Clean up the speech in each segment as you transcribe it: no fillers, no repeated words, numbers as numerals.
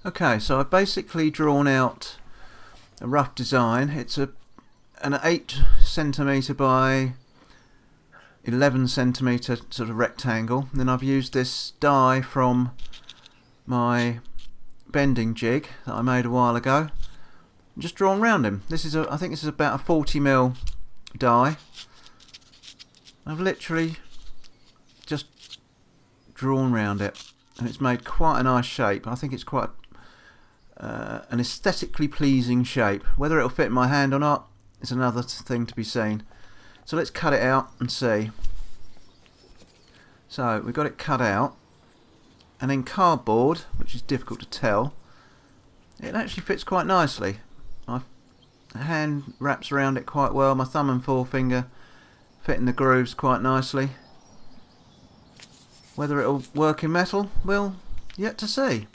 Okay, so I've basically drawn out a rough design. It's an 8cm by 11cm sort of rectangle. And then I've used this die from my bending jig that I made a while ago. Just drawn round him. I think this is about a 40mm die. I've literally just drawn round it, and it's made quite a nice shape. I think it's quite an aesthetically pleasing shape. Whether it'll fit in my hand or not is another thing to be seen. So let's cut it out and see. So we've got it cut out, and then cardboard, which is difficult to tell, it actually fits quite nicely. My hand wraps around it quite well. My thumb and forefinger fit in the grooves quite nicely. Whether it'll work in metal, we'll yet to see.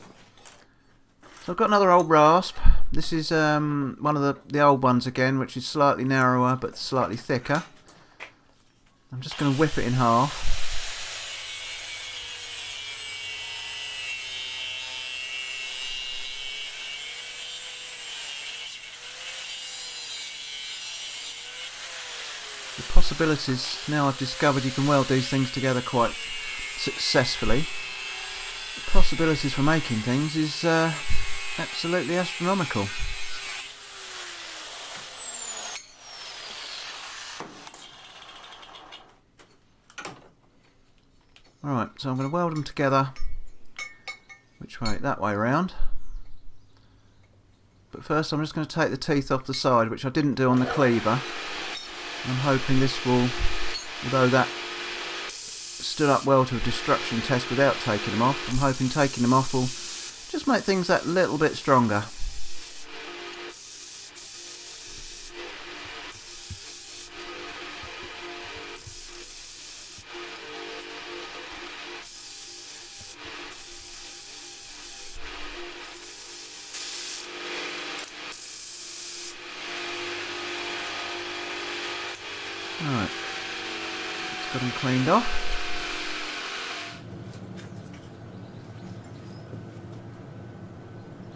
So I've got another old rasp. This is one of the old ones again, which is slightly narrower but slightly thicker. I'm just going to whip it in half. The possibilities, now I've discovered you can weld these things together quite successfully. The possibilities for making things is absolutely astronomical. Alright, so I'm going to weld them together. Which way? That way round. But first I'm just going to take the teeth off the side, which I didn't do on the cleaver. I'm hoping this will, although that stood up well to a destruction test without taking them off, I'm hoping taking them off will just make things that little bit stronger. Alright, let's get them cleaned off.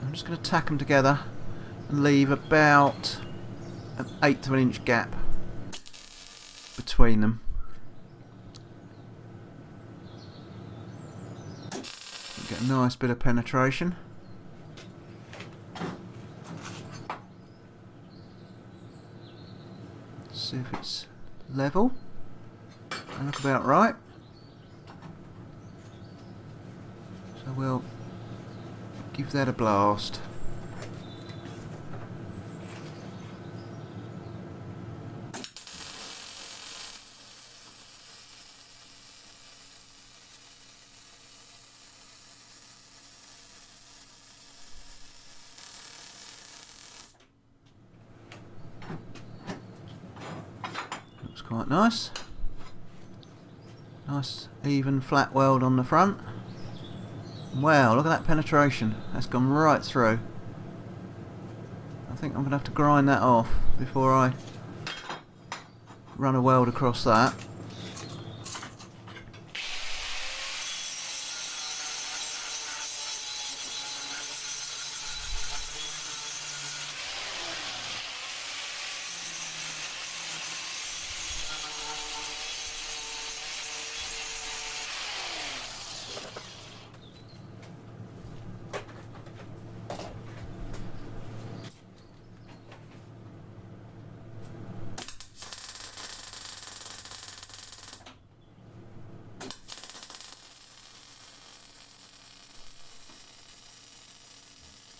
I'm just going to tack them together and leave about an 1/8 of an inch gap between them. Get a nice bit of penetration. See if it's level. And look about right. So we'll give that a blast. Looks quite nice. Nice even flat weld on the front. Wow, look at that penetration. That's gone right through. I think I'm going to have to grind that off before I run a weld across that.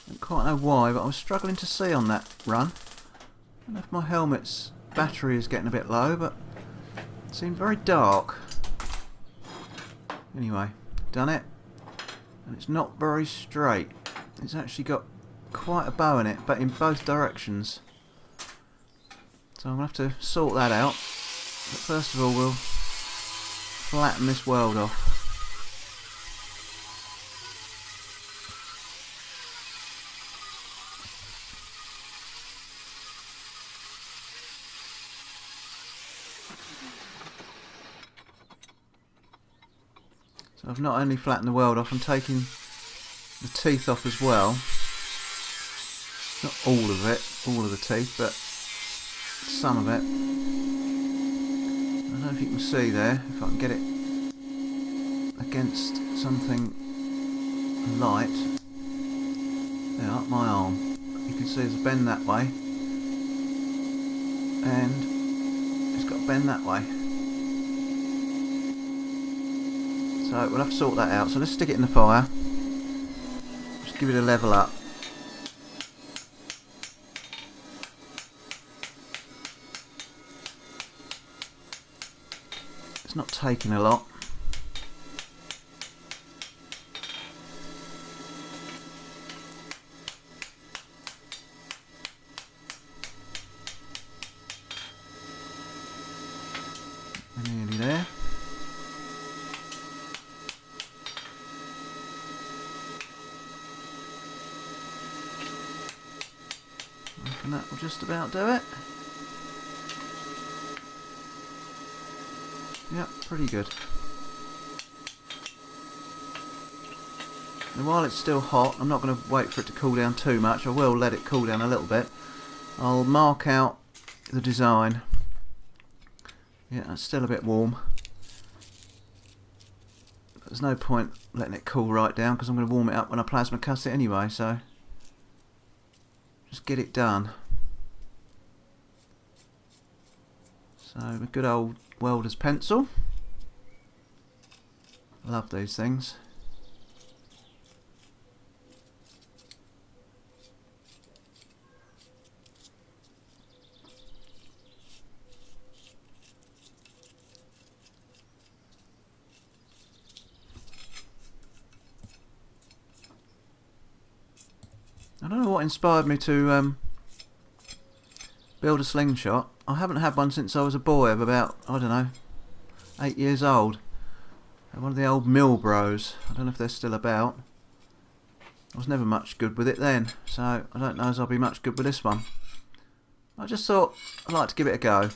I don't quite know why, but I was struggling to see on that run. I don't know if my helmet's battery is getting a bit low, but it seemed very dark. Anyway, done it. And it's not very straight. It's actually got quite a bow in it, but in both directions. So I'm going to have to sort that out. But first of all, we'll flatten this weld off. So I've not only flattened the weld off, I'm taking the teeth off as well. Not all of it, all of the teeth, but some of it. I don't know if you can see there, if I can get it against something light. There, up my arm. You can see there's a bend that way, and it's got a bend that way. So we'll have to sort that out. So let's stick it in the fire. Just give it a level up. It's not taking a lot. We're nearly there. I reckon that will just about do it. Yep, pretty good. And while it's still hot, I'm not going to wait for it to cool down too much. I will let it cool down a little bit. I'll mark out the design. Yeah, it's still a bit warm. But there's no point letting it cool right down because I'm going to warm it up when I plasma cut it anyway, so just get it done. So a good old welder's pencil. Love these things. I don't know what inspired me to build a slingshot. I haven't had one since I was a boy of about, I don't know, 8 years old. One of the old mill bros. I don't know if they're still about. I was never much good with it then, so I don't know as I'll be much good with this one. I just thought I'd like to give it a go.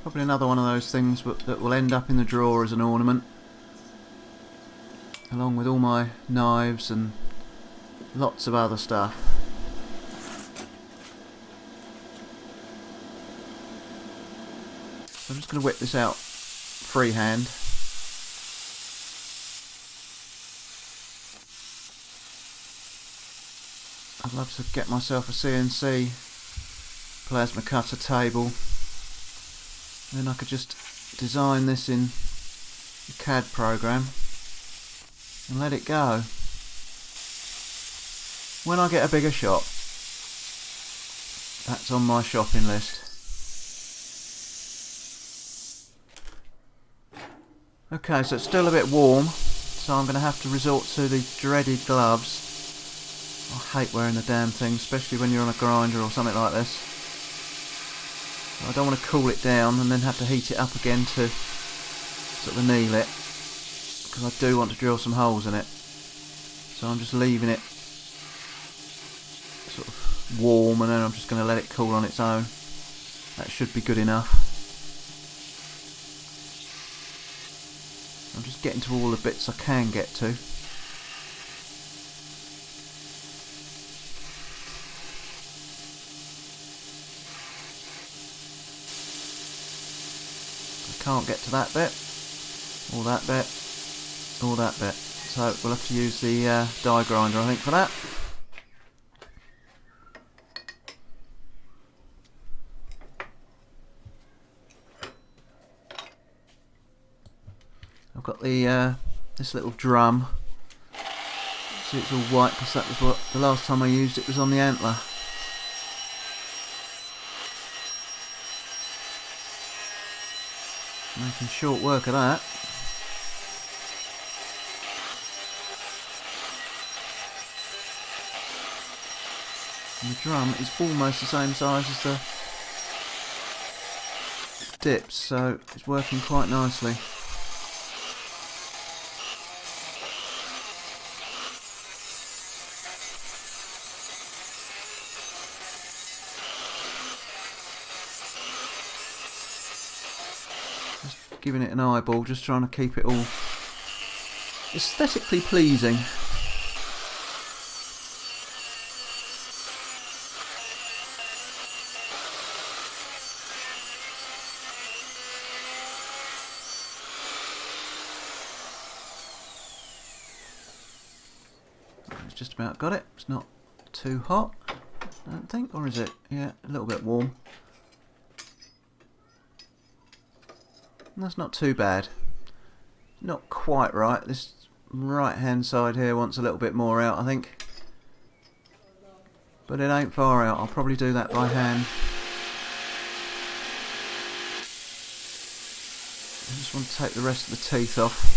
Probably another one of those things that will end up in the drawer as an ornament, along with all my knives and lots of other stuff. So I'm just going to whip this out freehand. I'd love to get myself a CNC plasma cutter table. Then I could just design this in the CAD program and let it go. When I get a bigger shop, that's on my shopping list. Okay, so it's still a bit warm, so I'm going to have to resort to the dreaded gloves. I hate wearing the damn thing, especially when you're on a grinder or something like this. I don't want to cool it down and then have to heat it up again to sort of anneal it, because I do want to drill some holes in it. So I'm just leaving it sort of warm, and then I'm just going to let it cool on its own. That should be good enough. I'm just getting to all the bits I can get to. I can't get to that bit, or that bit, or that bit. So we'll have to use the die grinder, I think, for that. I've got the this little drum. See, it's all white because that was what the last time I used it was on the antler. Making short work of that. And the drum is almost the same size as the dips, so it's working quite nicely. Just giving it an eyeball, just trying to keep it all aesthetically pleasing. It's just about got it. It's not too hot, I don't think, or is it? Yeah, a little bit warm. That's not too bad. Not quite right. This right hand side here wants a little bit more out, I think. But it ain't far out. I'll probably do that by hand. I just want to take the rest of the teeth off.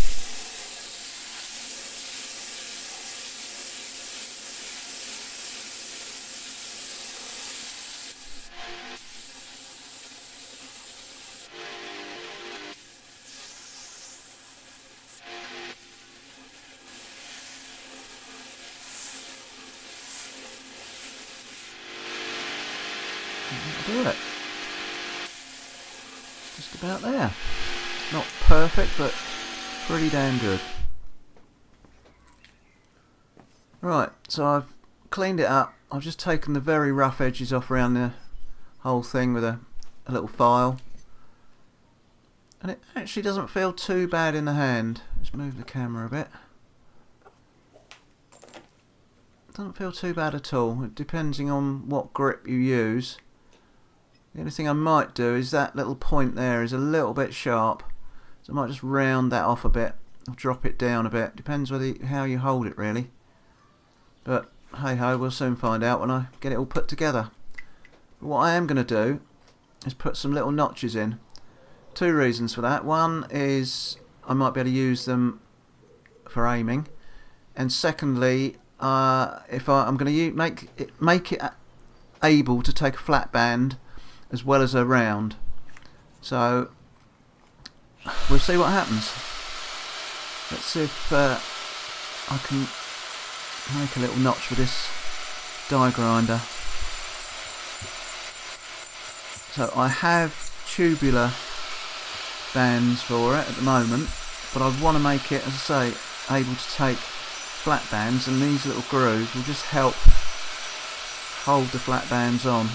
Do it. Just about there. Not perfect, but pretty damn good. Right, so I've cleaned it up. I've just taken the very rough edges off around the whole thing with a little file. And it actually doesn't feel too bad in the hand. Let's move the camera a bit. Doesn't feel too bad at all, depending on what grip you use. The only thing I might do is that little point there is a little bit sharp, so I might just round that off a bit, or drop it down a bit. Depends how you hold it really. But hey ho, we'll soon find out when I get it all put together. But what I am going to do is put some little notches in. Two reasons for that. One is I might be able to use them for aiming, and secondly, if I'm going to make it able to take a flat band as well as a round. So we'll see what happens. Let's see if I can make a little notch with this die grinder. So I have tubular bands for it at the moment, but I want to make it, as I say, able to take flat bands, and these little grooves will just help hold the flat bands on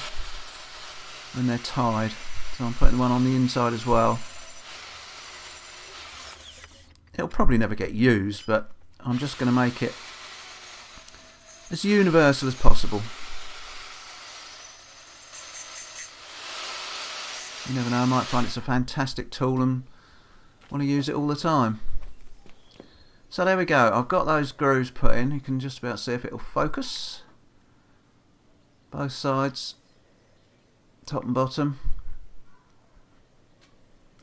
when they're tied. So I'm putting one on the inside as well. It'll probably never get used, but I'm just going to make it as universal as possible. You never know, I might find it's a fantastic tool and want to use it all the time. So there we go, I've got those grooves put in. You can just about see if it'll focus. Both sides, top and bottom.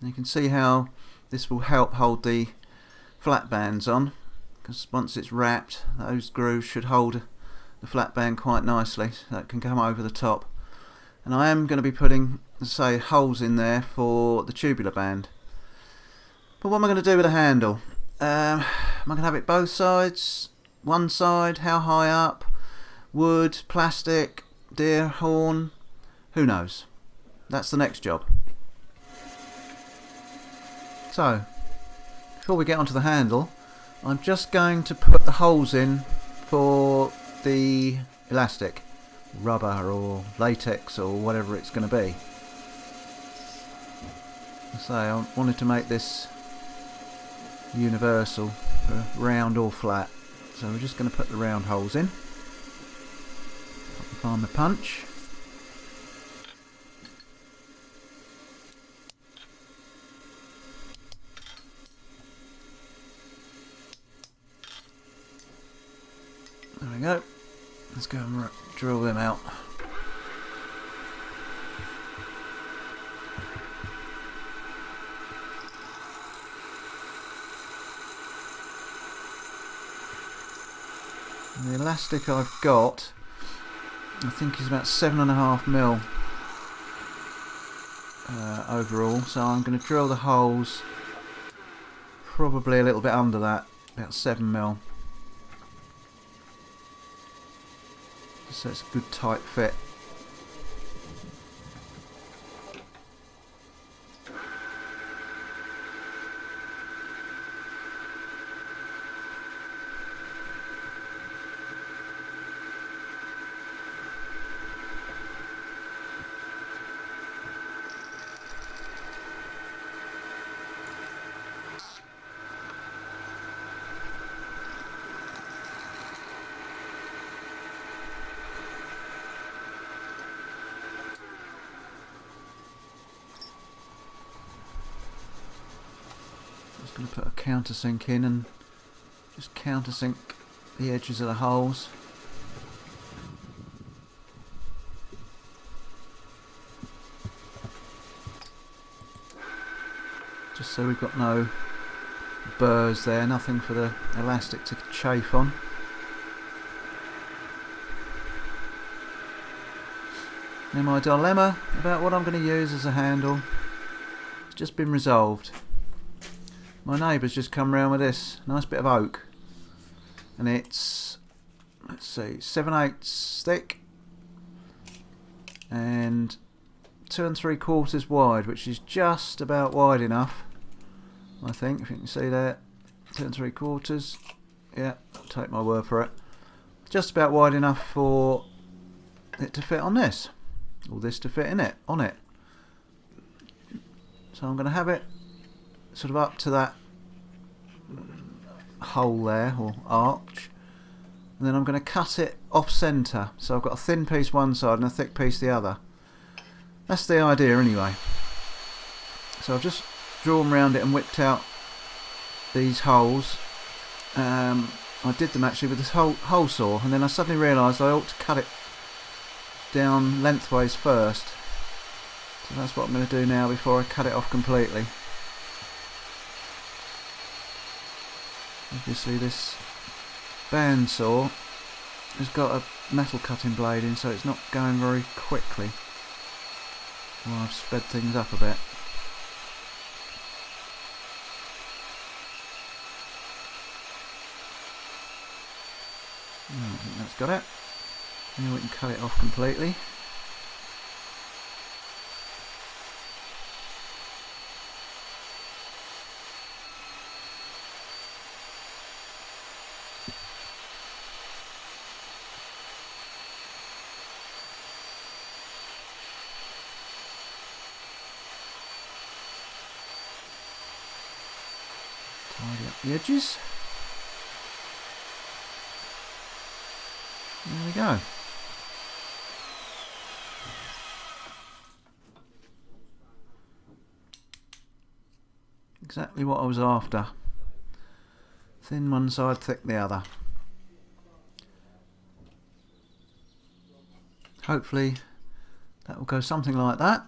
And you can see how this will help hold the flat bands on, because once it's wrapped, those grooves should hold the flat band quite nicely, so it can come over the top. And I am going to be putting, as I say, holes in there for the tubular band. But what am I going to do with the handle? Am I going to have it both sides? One side? How high up? Wood? Plastic? Deer horn? Who knows? That's the next job. So, before we get onto the handle, I'm just going to put the holes in for the elastic, rubber or latex or whatever it's going to be. So I wanted to make this universal, round or flat. So we're just going to put the round holes in. Find my punch. There we go. Let's go and drill them out. And the elastic I've got, I think is about 7.5mm overall, so I'm going to drill the holes probably a little bit under that, about 7mm. So it's a good tight fit. Going to put a countersink in and just countersink the edges of the holes. Just so we've got no burrs there, nothing for the elastic to chafe on. Now my dilemma about what I'm going to use as a handle has just been resolved. My neighbour's just come round with this nice bit of oak, and it's, let's see, 7/8 thick and 2 3/4 wide, which is just about wide enough, I think, if you can see that. 2 3/4, yeah, I'll take my word for it. Just about wide enough for it to fit on this, or this to fit in it, on it. So I'm going to have it sort of up to that hole there, or arch, and then I'm going to cut it off centre, so I've got a thin piece one side and a thick piece the other. That's the idea anyway. So I've just drawn around it and whipped out these holes. I did them actually with this hole saw, and then I suddenly realised I ought to cut it down lengthways first. So that's what I'm going to do now before I cut it off completely. Obviously this bandsaw has got a metal cutting blade in, so it's not going very quickly. Well, I've sped things up a bit. I think that's got it. Now we can cut it off completely. Tidy up the edges. There we go. Exactly what I was after. Thin one side, thick the other. Hopefully that will go something like that.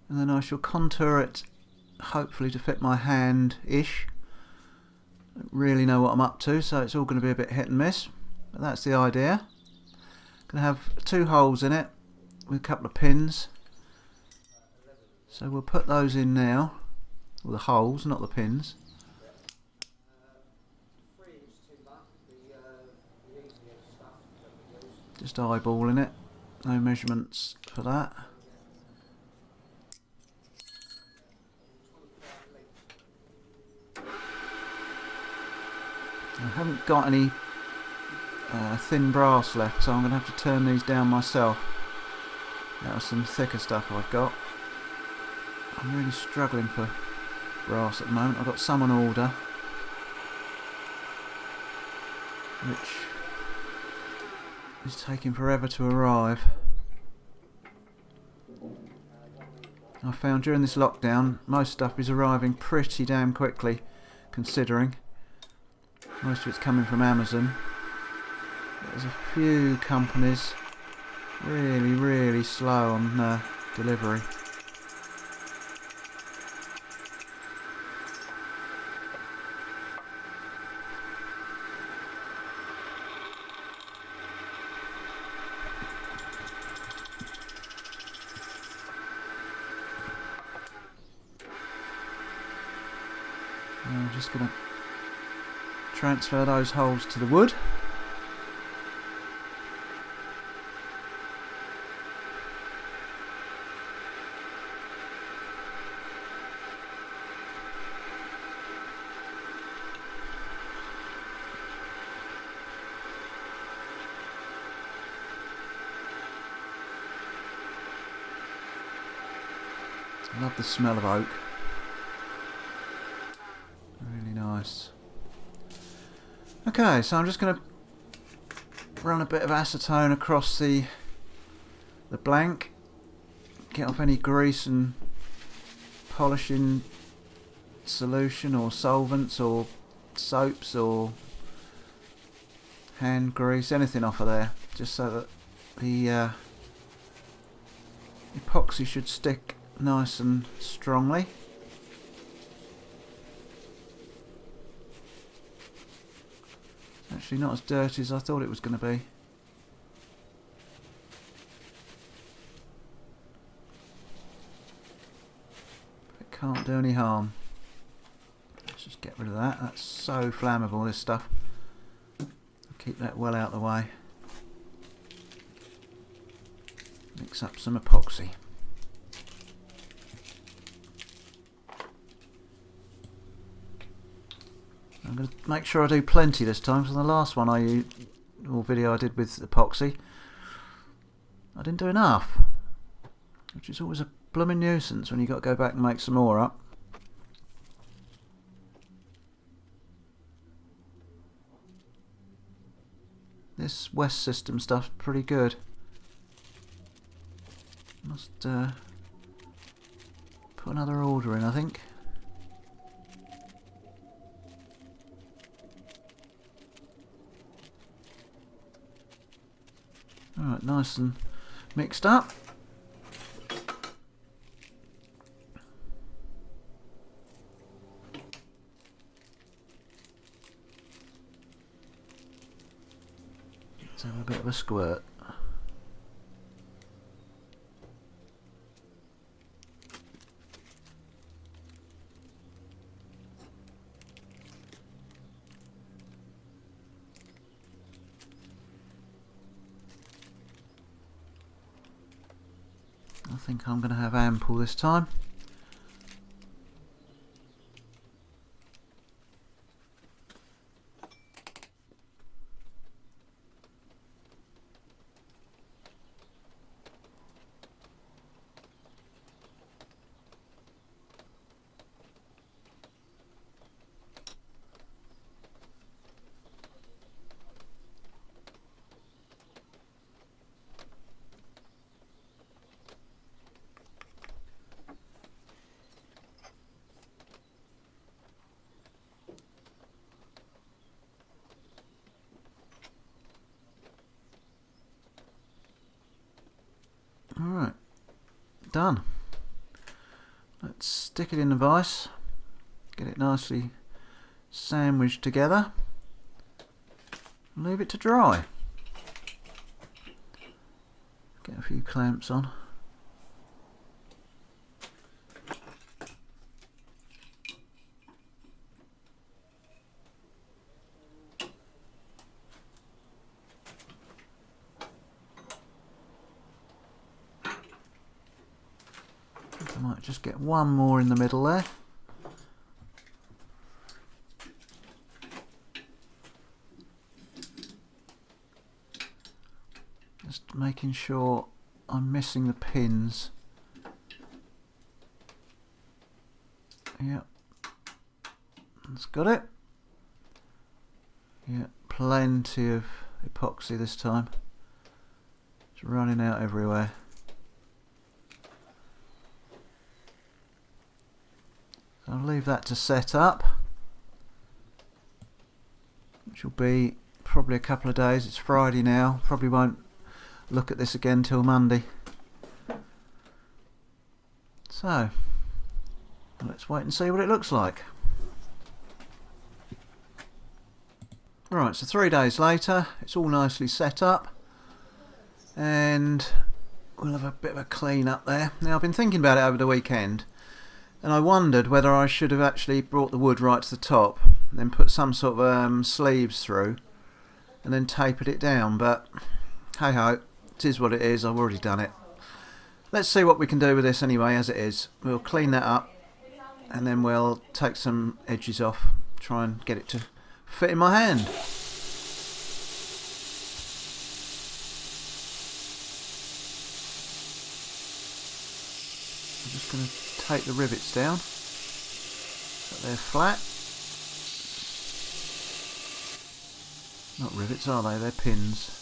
And then I shall contour it, hopefully to fit my hand-ish. Don't really know what I'm up to, so it's all going to be a bit hit and miss. But that's the idea. Going to have 2 holes in it with a couple of pins. So we'll put those in now. Well, the holes, not the pins. Just eyeballing it. No measurements for that. I haven't got any thin brass left, so I'm going to have to turn these down myself. That was some thicker stuff I've got. I'm really struggling for brass at the moment. I've got some on order, which is taking forever to arrive. I found during this lockdown most stuff is arriving pretty damn quickly, considering most of it's coming from Amazon. There's a few companies really slow on delivery. I'm just going to transfer those holes to the wood. I love the smell of oak. Really nice. Okay, so I'm just going to run a bit of acetone across the blank, get off any grease and polishing solution or solvents or soaps or hand grease, anything off of there, just so that the epoxy should stick nice and strongly. Actually not as dirty as I thought it was going to be. It can't do any harm. Let's just get rid of that. That's so flammable, this stuff. Keep that well out of the way. Mix up some epoxy. I'm going to make sure I do plenty this time, because the last one video I did with epoxy, I didn't do enough, which is always a blooming nuisance when you've got to go back and make some more up. This West system stuff's pretty good. Must put another order in, I think. Alright, nice and mixed up. Let's have a bit of a squirt. I think I'm going to have ample this time. Alright, done. Let's stick it in the vise, get it nicely sandwiched together, and leave it to dry. Get a few clamps on. I might just get one more in the middle there. Just making sure I'm missing the pins. Yep, that's got it. Yeah, plenty of epoxy this time. It's running out everywhere. I'll leave that to set up, which will be probably a couple of days. It's Friday now, probably won't look at this again till Monday. So, let's wait and see what it looks like. Right, so 3 days later, it's all nicely set up, and we'll have a bit of a clean up there. Now, I've been thinking about it over the weekend, and I wondered whether I should have actually brought the wood right to the top, and then put some sort of sleeves through, and then tapered it down, but hey ho, it is what it is. I've already done it. Let's see what we can do with this anyway as it is. We'll clean that up, and then we'll take some edges off, try and get it to fit in my hand. I'm just going to take the rivets down so they're flat. Not rivets, are they? They're pins.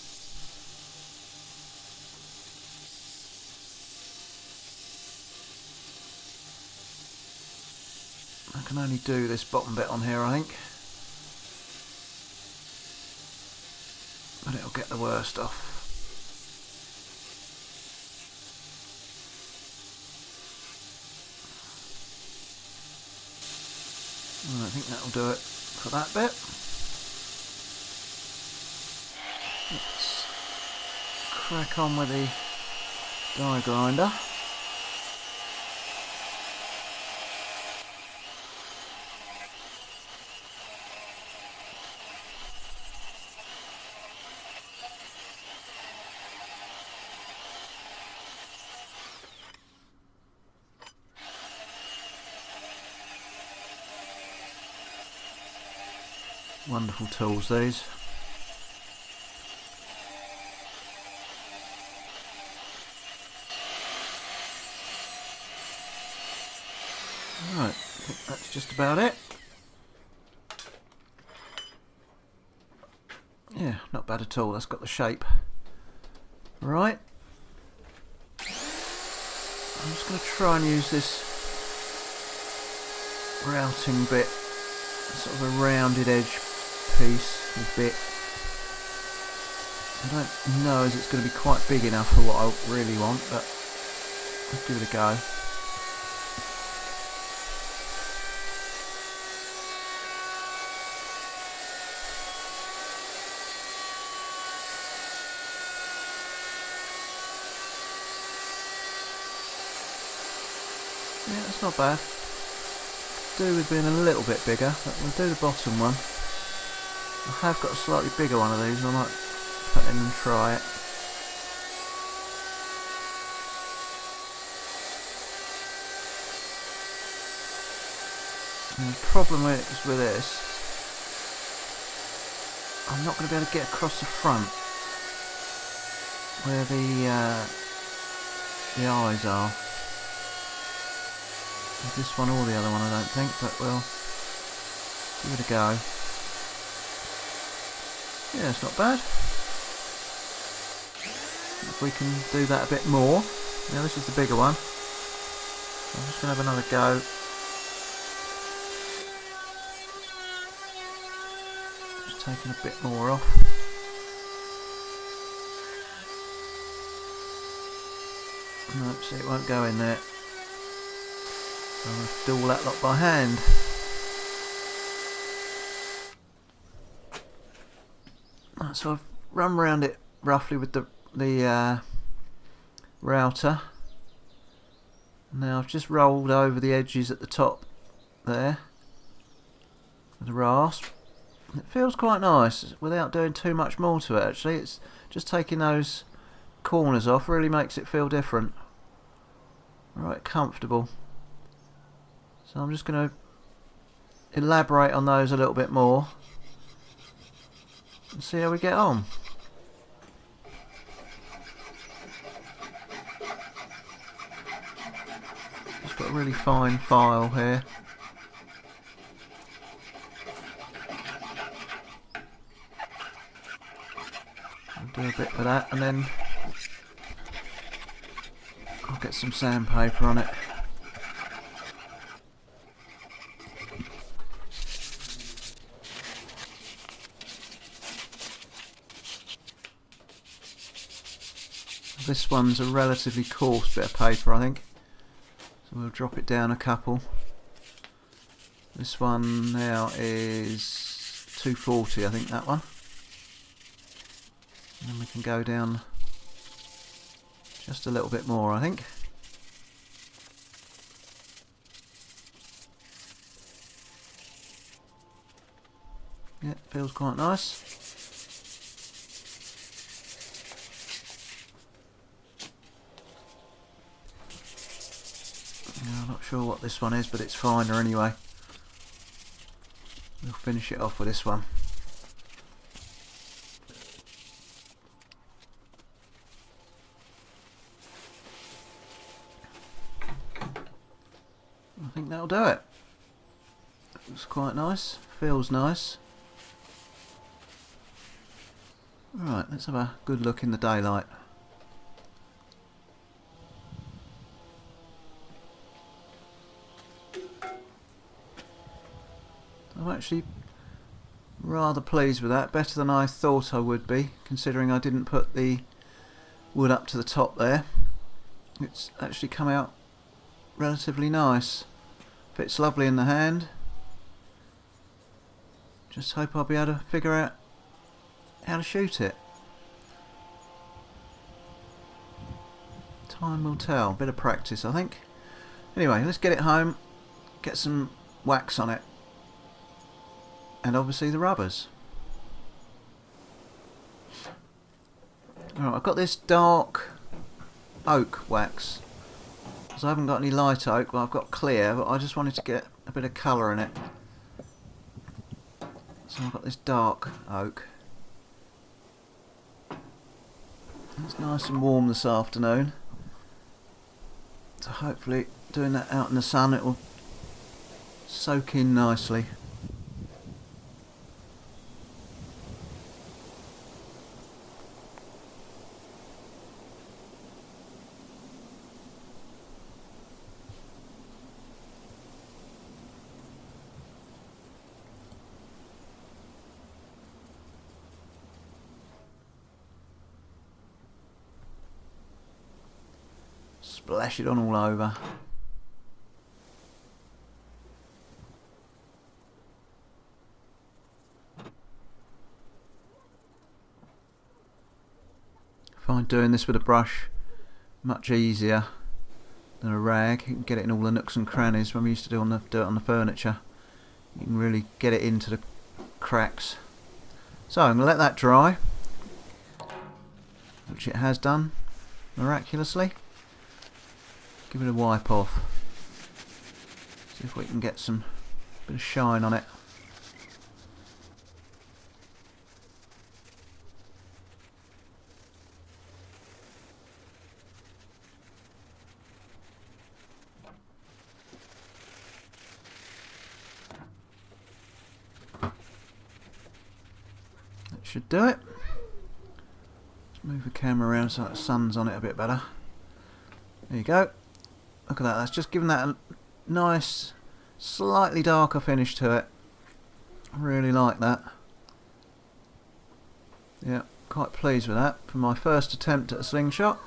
I can only do this bottom bit on here, I think. But it'll get the worst off. I think that'll do it for that bit. Let's crack on with the die grinder. Wonderful tools, these. Right, I think that's just about it. Yeah, not bad at all. That's got the shape. Right. I'm just going to try and use this routing bit, sort of a rounded edge piece, a bit. I don't know as it's going to be quite big enough for what I really want, but let's give it a go. Yeah, that's not bad. Do with being a little bit bigger, but we'll do the bottom one. I have got a slightly bigger one of these, and I might put in and try it. And the problem is with this, I'm not going to be able to get across the front where the eyes are. This one or the other one, I don't think, but we'll give it a go. Yeah, it's not bad. If we can do that a bit more. Now this is the bigger one. So I'm just going to have another go. Just taking a bit more off. Nope, see, it won't go in there. So I'll have to do all that lot by hand. Right, so I've run round it roughly with the router. Now I've just rolled over the edges at the top there with the rasp. It feels quite nice without doing too much more to it actually. It's just taking those corners off really makes it feel different. Right, comfortable. So I'm just going to elaborate on those a little bit more and see how we get on. Just got a really fine file here. I'll do a bit of that and then I'll get some sandpaper on it. This one's a relatively coarse bit of paper, I think, so we'll drop it down a couple. This one now is 240, I think, that one. And then we can go down just a little bit more, I think. Yeah, feels quite nice. I'm not sure what this one is, but it's finer anyway. We'll finish it off with this one. I think that'll do it. Looks quite nice, feels nice. Right, let's have a good look in the daylight. I'm actually rather pleased with that, better than I thought I would be, considering I didn't put the wood up to the top there. It's actually come out relatively nice. Fits lovely in the hand. Just hope I'll be able to figure out how to shoot it. Time will tell. Bit of practice, I think. Anyway, let's get it home, get some wax on it, and obviously the rubbers. Alright, I've got this dark oak wax, because I haven't got any light oak, but I've got clear, but I just wanted to get a bit of colour in it. So I've got this dark oak. It's nice and warm this afternoon, so hopefully doing that out in the sun it will soak in nicely. Splash it on all over. I find doing this with a brush much easier than a rag. You can get it in all the nooks and crannies. When we used to do it on the furniture, you can really get it into the cracks. So I'm going to let that dry, which it has done miraculously. Give it a wipe off. See if we can get some bit of shine on it. That should do it. Let's move the camera around so the sun's on it a bit better. There you go. Look at that, that's just given that a nice, slightly darker finish to it. I really like that. Yeah, quite pleased with that for my first attempt at a slingshot.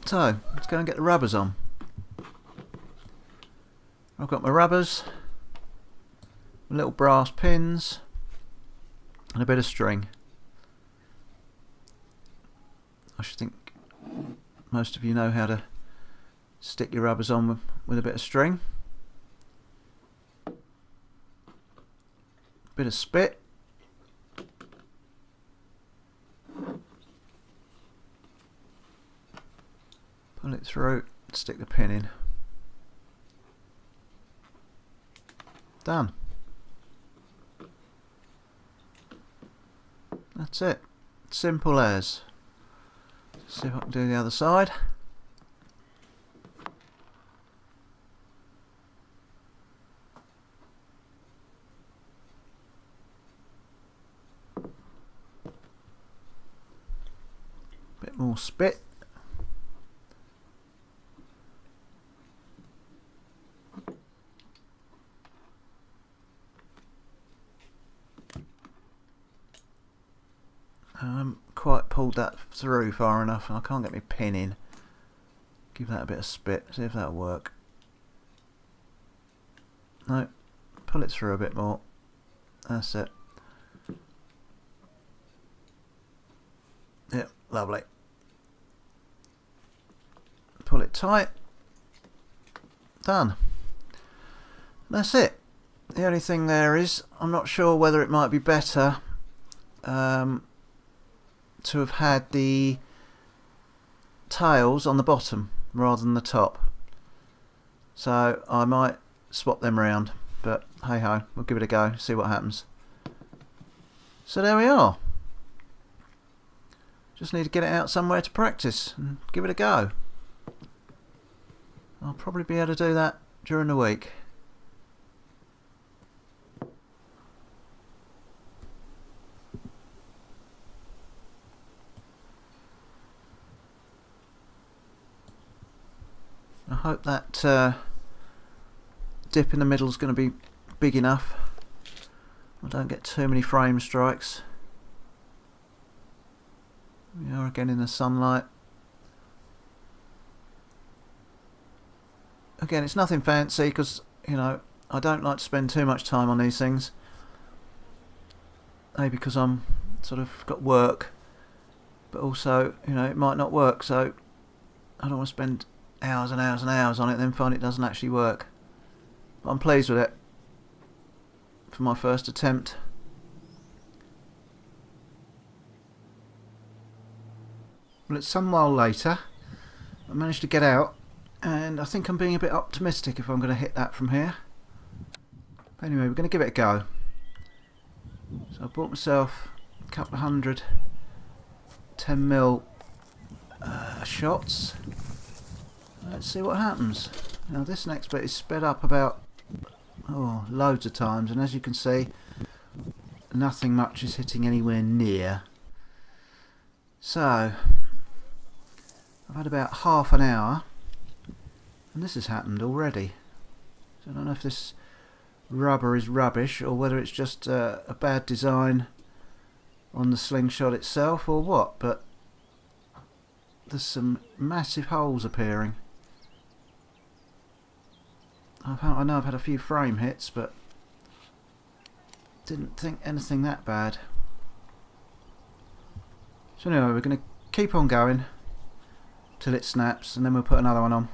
So, let's go and get the rubbers on. I've got my rubbers, my little brass pins, and a bit of string. I should think most of you know how to stick your rubbers on with a bit of string. Bit of spit. Pull it through, stick the pin in. Done. That's it. Simple as. See if I can do the other side. Bit more spit. I haven't quite pulled that through far enough and I can't get my pin in. Give that a bit of spit, see if that'll work. No, pull it through a bit more. That's it. Yep, lovely. Pull it tight. Done. That's it. The only thing there is, I'm not sure whether it might be better to have had the tails on the bottom rather than the top. So I might swap them round, but hey ho, we'll give it a go, see what happens. So there we are. Just need to get it out somewhere to practice and give it a go. I'll probably be able to do that during the week. I hope that dip in the middle is going to be big enough. I don't get too many frame strikes. We are again in the sunlight. Again, it's nothing fancy because, you know, I don't like to spend too much time on these things. Maybe because I'm sort of got work, but also, you know, it might not work, so I don't want to spend hours and hours and hours on it and then find it doesn't actually work. But I'm pleased with it for my first attempt. Well, it's some while later. I managed to get out, and I think I'm being a bit optimistic if I'm going to hit that from here. But anyway, we're going to give it a go. So I bought myself a couple of hundred 10mm shots. Let's see what happens. Now this next bit is sped up about loads of times, and as you can see, nothing much is hitting anywhere near. So I've had about half an hour, and this has happened already. So I don't know if this rubber is rubbish or whether it's just a bad design on the Slingshot itself or what, but there's some massive holes appearing. I know I've had a few frame hits, but didn't think anything that bad. So anyway, we're going to keep on going till it snaps, and then we'll put another one on.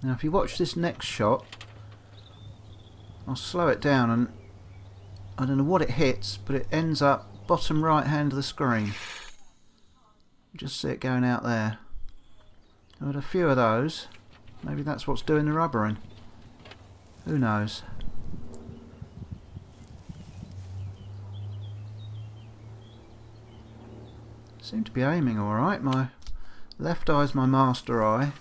Now if you watch this next shot, I'll slow it down, and I don't know what it hits, but it ends up bottom right hand of the screen. Just see it going out there. I had a few of those. Maybe that's what's doing the rubbering. Who knows? Seem to be aiming alright. My left eye's my master eye.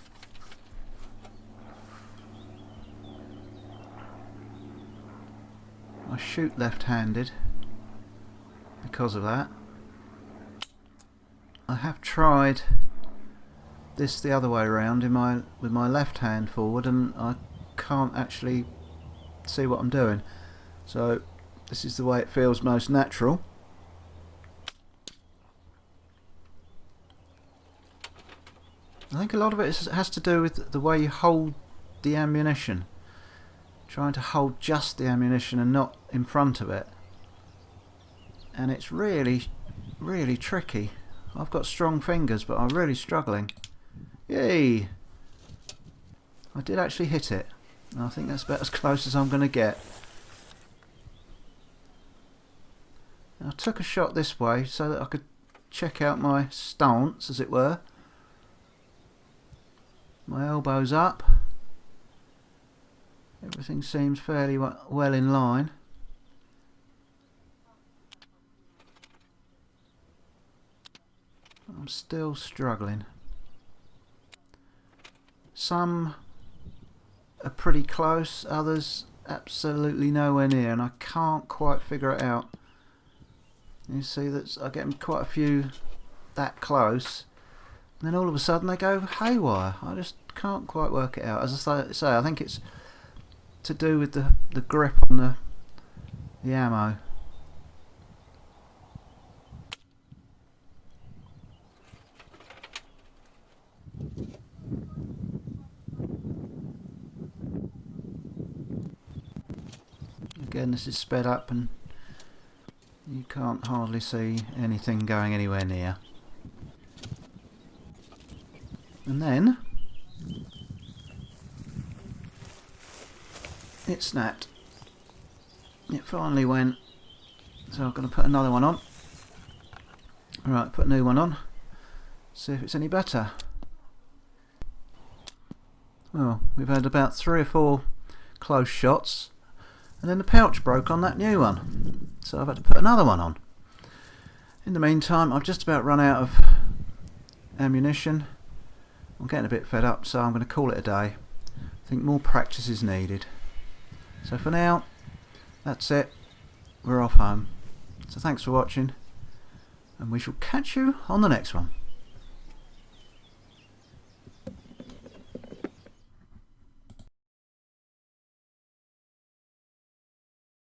I shoot left-handed because of that. I have tried this the other way around with my left hand forward, and I can't actually see what I'm doing. So this is the way it feels most natural. I think a lot of it has to do with the way you hold the ammunition. Trying to hold just the ammunition and not in front of it, and it's really tricky. I've got strong fingers, but I'm really struggling. Yay! I did actually hit it. I think that's about as close as I'm going to get. I took a shot this way so that I could check out my stance, as it were. My elbow's up. Everything seems fairly well in line. I'm still struggling. Some are pretty close, others absolutely nowhere near, and I can't quite figure it out. You see that I get quite a few that close, and then all of a sudden they go haywire. I just can't quite work it out. As I say, I think it's to do with the grip on the ammo. Again, this is sped up and you can't hardly see anything going anywhere near. And then it snapped. It finally went. So I'm going to put another one on. Alright, put a new one on. See if it's any better. Well, we've had about 3 or 4 close shots, and then the pouch broke on that new one. So I've had to put another one on. In the meantime, I've just about run out of ammunition. I'm getting a bit fed up, so I'm going to call it a day. I think more practice is needed. So for now, that's it. We're off home. So thanks for watching, and we shall catch you on the next one.